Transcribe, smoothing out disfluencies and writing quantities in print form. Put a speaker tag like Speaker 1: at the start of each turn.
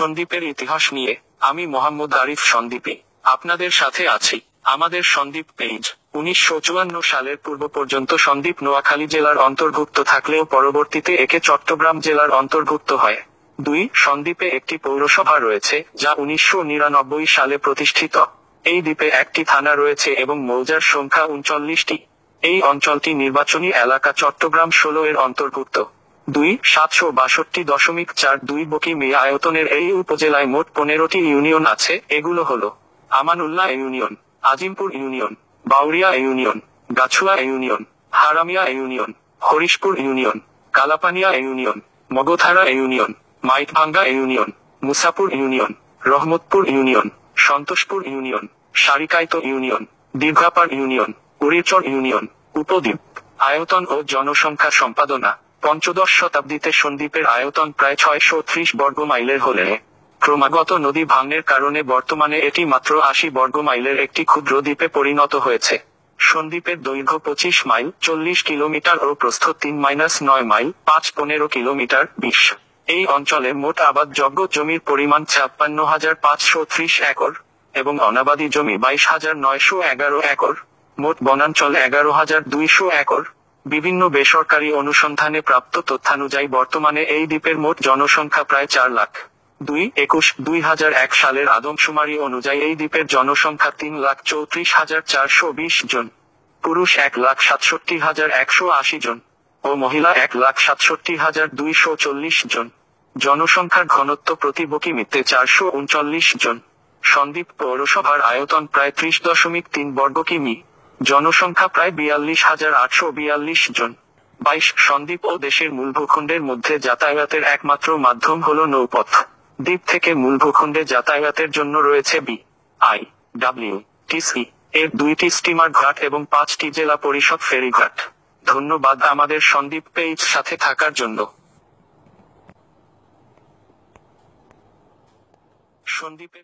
Speaker 1: সন্দ্বীপের ইতিহাস নিয়ে আমি মোহাম্মদ আরিফ সন্দ্বীপে আপনাদের সাথে আছি। আমাদের সন্দ্বীপ পেজ 1954 সালের পূর্ব পর্যন্ত সন্দ্বীপ নোয়াখালী জেলার অন্তর্ভুক্ত থাকলেও পরবর্তীতে একে চট্টগ্রাম জেলার অন্তর্ভুক্ত হয়। 2. সন্দ্বীপে একটি পৌরসভা রয়েছে যা 1999 সালে প্রতিষ্ঠিত। এই দ্বীপে একটি থানা রয়েছে এবং মৌজার সংখ্যা 39টি। এই অঞ্চলটি নির্বাচনী এলাকা চট্টগ্রাম 16 এর অন্তর্ভুক্ত। 2. 762.42 বর্গ-কিমি আয়তনের এই উপজেলায় মোট 15টি ইউনিয়ন আছে। এগুলো হলো Amanullah union, Azimpur union, Bauria union, Gachhua union, Haramia union, Harishpur union, Kalapania union, Magdhara union, Maitbhanga union, Musapur union, Rahmatpur union, Santoshpur union, Sarikait union, Dirghapar union, Urirchar union. উপদ্বীপ আয়তন ও জনসংখ্যা সম্পাদনা। পঞ্চদশ শতাব্দীতে সন্দ্বীপের আয়তন প্রায় 630 বর্গ মাইলের হলে ক্রমাগত নদী ভাঙনের কারণে বর্তমানে এটি মাত্র 80 বর্গ মাইলের একটি ক্ষুদ্র দ্বীপে পরিণত হয়েছে। সন্দ্বীপের দৈর্ঘ্য 25 মাইল 40 কিলোমিটার ও প্রস্থ 3-9 মাইল 5-15 কিলোমিটার 20। এই অঞ্চলে মোট আবাদযোগ্য জমির পরিমাণ 56,530 একর এবং অনাবাদি জমি 22,911 একর। মোট বনাঞ্চল 11,200 একর। বিভিন্ন বেসরকারি অনুসন্ধানে প্রাপ্ত তথ্যানুযায়ী বর্তমানে এই দ্বীপের মোট জনসংখ্যা প্রায় 4 লাখ। 2021 সালের আদমশুমারি অনুযায়ী এই দ্বীপের জনসংখ্যা 3,34,420 জন। পুরুষ 1,67,180 জন ও মহিলা 1,67,240 জন। জনসংখ্যার ঘনত্ব প্রতি বর্গ-কিমিতে 439 জন। সন্দ্বীপ পৌরসভার আয়তন প্রায় 30.3 বর্গ-কিমি। জনসংখ্যা প্রায় 42,842 জন। 22 সন্দ্বীপ ও দেশের মূল ভূখণ্ডের মধ্যে যাতায়াতের একমাত্র মাধ্যম হলো নৌপথ। দ্বীপ থেকে মূল ভূখণ্ডে যাতায়াতের জন্য রয়েছে BIWTC এর 2টি স্টিমার ঘাট এবং 5টি জেলা পরিষদ ফেরিঘাট। ধন্যবাদ আমাদের সন্দ্বীপ পেজ সাথে থাকার জন্য। সন্দ্বীপের